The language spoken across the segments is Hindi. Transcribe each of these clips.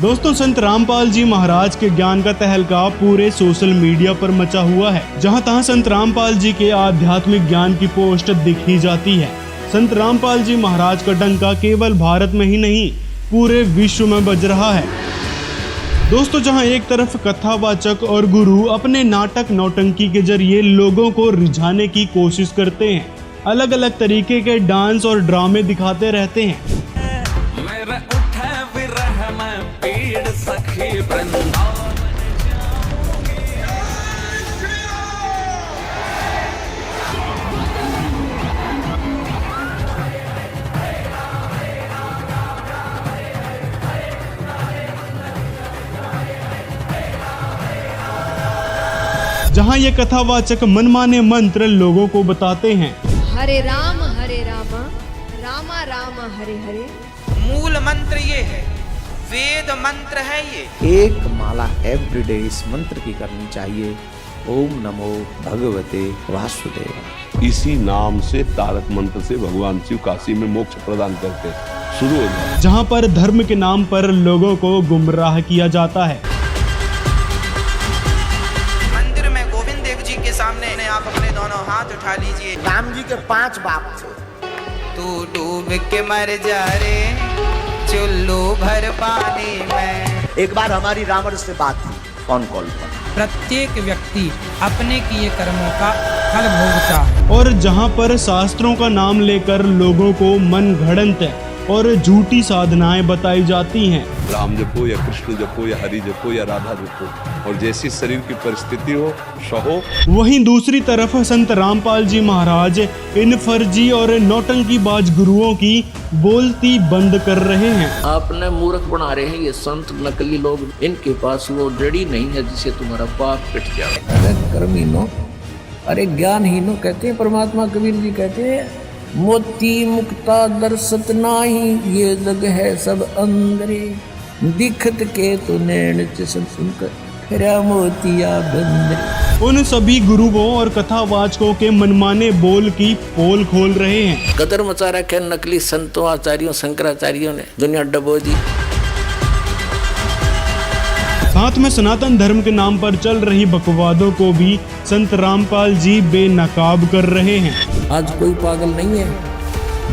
दोस्तों, संत रामपाल जी महाराज के ज्ञान का तहलका पूरे सोशल मीडिया पर मचा हुआ है। जहां तहां संत रामपाल जी के आध्यात्मिक ज्ञान की पोस्ट दिख ही जाती है। संत रामपाल जी महाराज का डंका केवल भारत में ही नहीं, पूरे विश्व में बज रहा है। दोस्तों, जहां एक तरफ कथावाचक और गुरु अपने नाटक नौटंकी के जरिए लोगों को रिझाने की कोशिश करते हैं, अलग अलग तरीके के डांस और ड्रामे दिखाते रहते हैं। जहां ये कथावाचक मनमाने मंत्र लोगों को बताते हैं, हरे राम रामा राम हरे हरे। मूल मंत्र ये है, वेद मंत्र है ये। एक माला एवरीडे इस मंत्र की करनी चाहिए। ओम नमो भगवते वासुदेव। इसी नाम से तारक मंत्र से भगवान शिव काशी में मोक्ष प्रदान करते शुरू हो जाए। जहां पर धर्म के नाम पर लोगों को गुमराह किया जाता है। मंदिर में गोविंद देव जी के सामने आप अपने दोनों हाथ उठा लीजिए। राम जी के 5 बाप थे। तू डूब के मर जा रे चुल्लू भर पानी में। एक बार हमारी रावण से बात थी फोन कॉल पर। प्रत्येक व्यक्ति अपने किए कर्मों का फल भोगता है। और जहां पर शास्त्रों का नाम लेकर लोगों को मन घड़ंत और झूठी साधनाएं बताई जाती हैं। राम जपो या कृष्ण जपो या हरि जपो या राधा जपो, और जैसी शरीर की परिस्थिति हो सहो। वहीं दूसरी तरफ संत रामपाल जी महाराज इन फर्जी और नौटंकीबाज गुरुओं की बोलती बंद कर रहे हैं। आपने मूर्ख बना रहे हैं ये संत नकली लोग। इनके पास वो जड़ी नहीं है जिसे तुम्हारा पाप कट जाए। अरे कर्मीनो, अरे ज्ञानहीनो कहते हैं परमात्मा। कबीर जी कहते हैं मोती मुक्ता दर्शत नाही, ये जग है सब अंदरे। दिखत के तो नैन चसन सुनकर फिरा मोतिया बंदरे। उन सभी गुरुओं और कथावाचकों के मनमाने बोल की पोल खोल रहे हैं। कदर मचा रखे नकली संतों, आचार्यों, शंकराचार्यों ने। दुनिया डबो दी। साथ में सनातन धर्म के नाम पर चल रही बकवादों को भी संत रामपाल जी बेनकाब कर रहे हैं। आज कोई पागल नहीं है।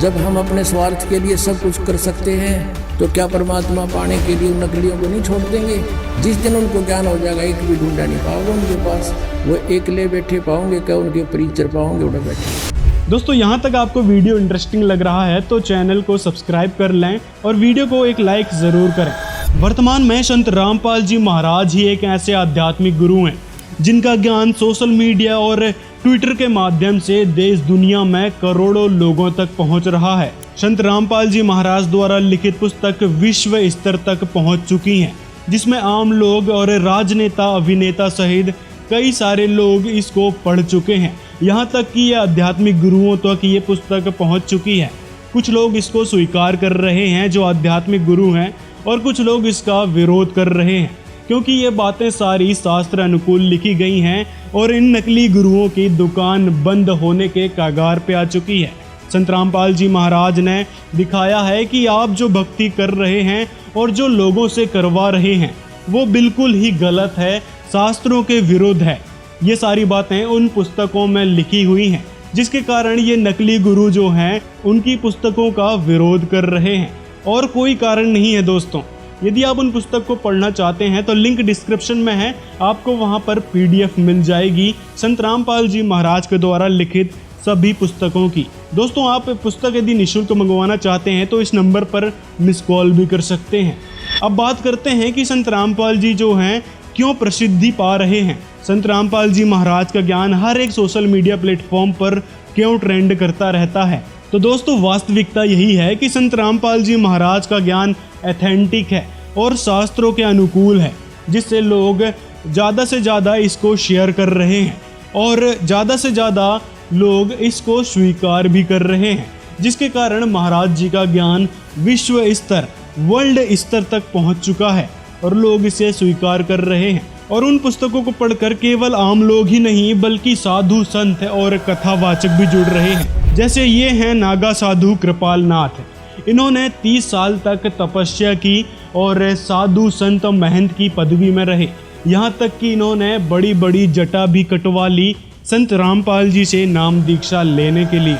जब हम अपने स्वार्थ के लिए सब कुछ कर सकते हैं तो क्या परमात्मा पाने के लिए उन नकलियों को नहीं छोड़ देंगे? जिस दिन उनको ज्ञान हो जाएगा, एक भी ढूंढा नहीं पाओगे उनके पास। वो एकले बैठे पाओगे, क्या उनके प्रीचर पाओगे उधर बैठे। दोस्तों, यहाँ तक आपको वीडियो इंटरेस्टिंग लग रहा है तो चैनल को सब्सक्राइब कर लें और वीडियो को एक लाइक जरूर करें। वर्तमान में संत रामपाल जी महाराज ही एक ऐसे आध्यात्मिक गुरु हैं जिनका ज्ञान सोशल मीडिया और ट्विटर के माध्यम से देश दुनिया में करोड़ों लोगों तक पहुंच रहा है। संत रामपाल जी महाराज द्वारा लिखित पुस्तक विश्व स्तर तक पहुंच चुकी हैं, जिसमें आम लोग और राजनेता, अभिनेता सहित कई सारे लोग इसको पढ़ चुके हैं। यहाँ तक कि ये आध्यात्मिक गुरुओं तक ये पुस्तक पहुँच चुकी है। कुछ लोग इसको स्वीकार कर रहे हैं जो आध्यात्मिक गुरु हैं, और कुछ लोग इसका विरोध कर रहे हैं क्योंकि ये बातें सारी शास्त्र अनुकूल लिखी गई हैं और इन नकली गुरुओं की दुकान बंद होने के कगार पे आ चुकी है। संत रामपाल जी महाराज ने दिखाया है कि आप जो भक्ति कर रहे हैं और जो लोगों से करवा रहे हैं वो बिल्कुल ही गलत है, शास्त्रों के विरुद्ध है। ये सारी बातें उन पुस्तकों में लिखी हुई हैं, जिसके कारण ये नकली गुरु जो हैं उनकी पुस्तकों का विरोध कर रहे हैं, और कोई कारण नहीं है। दोस्तों, यदि आप उन पुस्तक को पढ़ना चाहते हैं तो लिंक डिस्क्रिप्शन में है, आपको वहां पर PDF मिल जाएगी संत रामपाल जी महाराज के द्वारा लिखित सभी पुस्तकों की। दोस्तों, आप पुस्तक यदि निःशुल्क मंगवाना चाहते हैं तो इस नंबर पर मिस कॉल भी कर सकते हैं। अब बात करते हैं कि संत रामपाल जी जो हैं क्यों प्रसिद्धि पा रहे हैं। संत रामपाल जी महाराज का ज्ञान हर एक सोशल मीडिया प्लेटफॉर्म पर क्यों ट्रेंड करता रहता है। तो दोस्तों, वास्तविकता यही है कि संत रामपाल जी महाराज का ज्ञान ऑथेंटिक है और शास्त्रों के अनुकूल है, जिससे लोग ज़्यादा से ज़्यादा इसको शेयर कर रहे हैं और ज़्यादा से ज़्यादा लोग इसको स्वीकार भी कर रहे हैं, जिसके कारण महाराज जी का ज्ञान विश्व स्तर, वर्ल्ड स्तर तक पहुंच चुका है और लोग इसे स्वीकार कर रहे हैं। और उन पुस्तकों को पढ़कर केवल आम लोग ही नहीं बल्कि साधु, संत और कथावाचक भी जुड़ रहे हैं। जैसे ये हैं नागा साधु कृपाल नाथ। इन्होंने 30 साल तक तपस्या की और साधु संत महंत की पदवी में रहे। यहाँ तक कि इन्होंने बड़ी बड़ी जटा भी कटवा ली संत रामपाल जी से नाम दीक्षा लेने के लिए।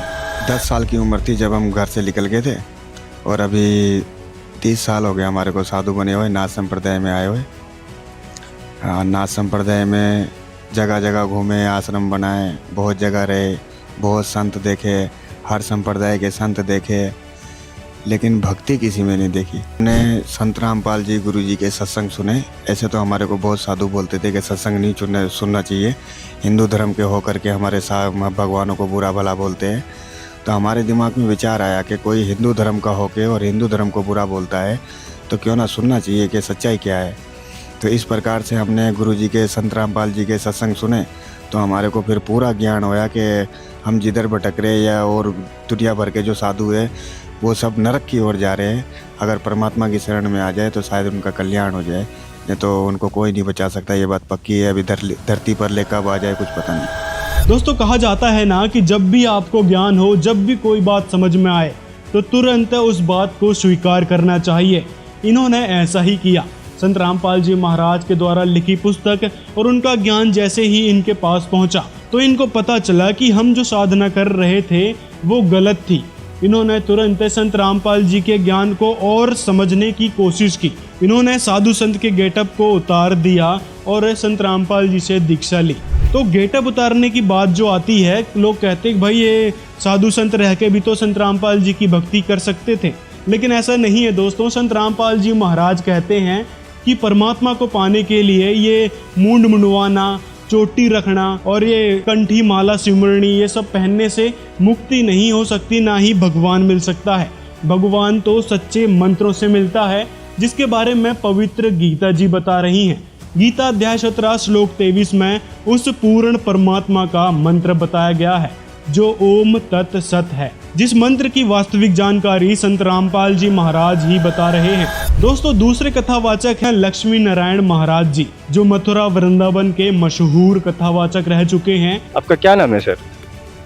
10 साल की उम्र थी जब हम घर से निकल गए थे और अभी 30 साल हो गए हमारे को साधु बने हुए, नाथ संप्रदाय में आए हुए। नाथ संप्रदाय में जगह जगह घूमे, आश्रम बनाए, बहुत जगह रहे, बहुत संत देखे, हर संप्रदाय के संत देखे, लेकिन भक्ति किसी में नहीं देखी। हमने संत रामपाल जी गुरु जी के सत्संग सुने। ऐसे तो हमारे को बहुत साधु बोलते थे कि सत्संग नहीं सुनना चाहिए, हिंदू धर्म के होकर के हमारे भगवानों को बुरा भला बोलते हैं। तो हमारे दिमाग में विचार आया कि कोई हिंदू धर्म का होके और हिंदू धर्म को बुरा बोलता है तो क्यों ना सुनना चाहिए कि सच्चाई क्या है। तो इस प्रकार से हमने गुरु जी के संत रामपाल जी के सत्संग सुने तो हमारे को फिर पूरा ज्ञान होया कि हम जिधर भटक रहे या और दुनिया भर के जो साधु है वो सब नरक की ओर जा रहे हैं। अगर परमात्मा की शरण में आ जाए तो शायद उनका कल्याण हो जाए, नहीं तो उनको कोई नहीं बचा सकता। ये बात पक्की है। अभी धरती पर ले कब आ जाए कुछ पता नहीं। दोस्तों कहा जाता है ना कि जब भी आपको ज्ञान हो, जब भी कोई बात समझ में आए तो तुरंत उस बात को स्वीकार करना चाहिए। इन्होंने ऐसा ही किया। संत रामपाल जी महाराज के द्वारा लिखी पुस्तक और उनका ज्ञान जैसे ही इनके पास पहुंचा तो इनको पता चला कि हम जो साधना कर रहे थे वो गलत थी। इन्होंने तुरंत संत रामपाल जी के ज्ञान को और समझने की कोशिश की। इन्होंने साधु संत के गेटअप को उतार दिया और संत रामपाल जी से दीक्षा ली। तो गेटअप उतारने की बात जो आती है, लोग कहते हैं भाई ये साधु संत रह के भी तो संत रामपाल जी की भक्ति कर सकते थे, लेकिन ऐसा नहीं है दोस्तों। संत रामपाल जी महाराज कहते हैं कि परमात्मा को पाने के लिए ये मूंड मुंडवाना, चोटी रखना और ये कंठी माला सिमरनी ये सब पहनने से मुक्ति नहीं हो सकती, ना ही भगवान मिल सकता है। भगवान तो सच्चे मंत्रों से मिलता है, जिसके बारे में पवित्र गीता जी बता रही हैं। गीता अध्याय 17 श्लोक 23 में उस पूर्ण परमात्मा का मंत्र बताया गया है जो ओम तत् सत है, जिस मंत्र की वास्तविक जानकारी संत रामपाल जी महाराज ही बता रहे हैं। दोस्तों दूसरे कथावाचक हैं लक्ष्मी नारायण महाराज जी, जो मथुरा वृंदावन के मशहूर कथावाचक रह चुके हैं। आपका क्या नाम है सर?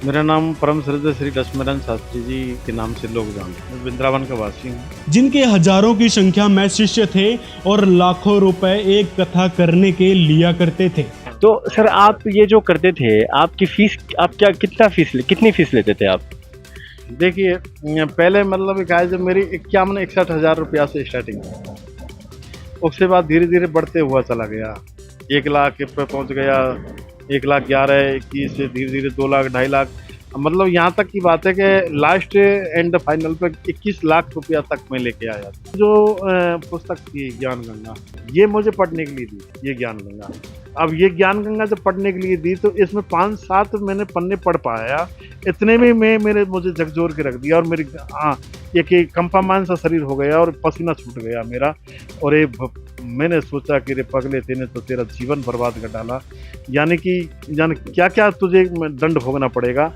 मेरा नाम परम श्रद्धेय श्री लक्ष्मीनारायण शास्त्री जी के नाम से लोग जानते हैं। मैं वृंदावन का वासी हूँ। जिनके हजारों की संख्या में शिष्य थे और लाखों रुपए एक कथा करने के लिया करते थे। तो सर आप ये जो करते थे, आपकी फीस, आप कितनी फीस लेते थे आप? देखिए पहले मतलब जब मेरी 61-61 रुपया से स्टार्टिंग, उसके बाद धीरे धीरे बढ़ते हुआ चला गया, 1 लाख पे पहुंच गया, 1,11,21 से धीरे धीरे 2 लाख 2.5 लाख, मतलब यहाँ तक की बात है कि लास्ट एंड फाइनल पे 21 लाख रुपया तक मैं लेके आया। जो पुस्तक थी ज्ञान गंगा, ये मुझे पढ़ने के लिए दी, ये ज्ञान गंगा। अब ये ज्ञान गंगा जब पढ़ने के लिए दी तो इसमें 5-7 मैंने पन्ने पढ़ पाया, इतने में मुझे झकझोर के रख दिया और मेरी एक कंपामान सा शरीर हो गया और पसीना छूट गया मेरा। और मैंने सोचा कि रे पगले तेने तो तेरा जीवन बर्बाद कर डाला, यानी क्या क्या तुझे दंड भोगना पड़ेगा,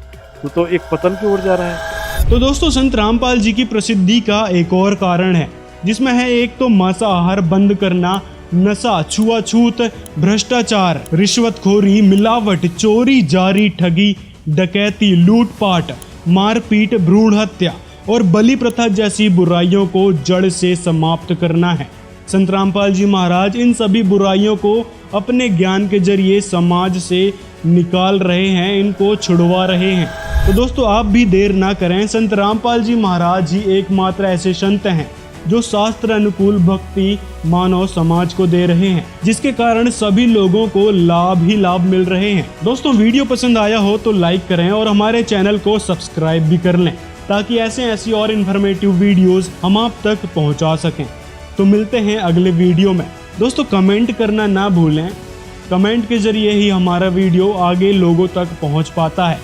तू तो एक पतन की ओर जा रहा है। तो दोस्तों संत रामपाल जी की प्रसिद्धि का एक और कारण है, जिसमें है एक तो मांसाहार बंद करना, नशा, छुआछूत, भ्रष्टाचार, रिश्वतखोरी, मिलावट, चोरी, जारी, ठगी, डकैती, लूटपाट, मारपीट, भ्रूण हत्या और बलि प्रथा जैसी बुराइयों को जड़ से समाप्त करना है। संत रामपाल जी महाराज इन सभी बुराइयों को अपने ज्ञान के जरिए समाज से निकाल रहे हैं, इनको छुड़वा रहे हैं। तो दोस्तों आप भी देर ना करें। संत रामपाल जी महाराज ही एकमात्र ऐसे संत हैं जो शास्त्र अनुकूल भक्ति मानव समाज को दे रहे हैं, जिसके कारण सभी लोगों को लाभ ही लाभ मिल रहे हैं। दोस्तों वीडियो पसंद आया हो तो लाइक करें और हमारे चैनल को सब्सक्राइब भी कर लें, ताकि ऐसी और इन्फॉर्मेटिव वीडियोस हम आप तक पहुंचा सकें। तो मिलते हैं अगले वीडियो में। दोस्तों कमेंट करना ना भूलें, कमेंट के जरिए ही हमारा वीडियो आगे लोगों तक पहुंच पाता है।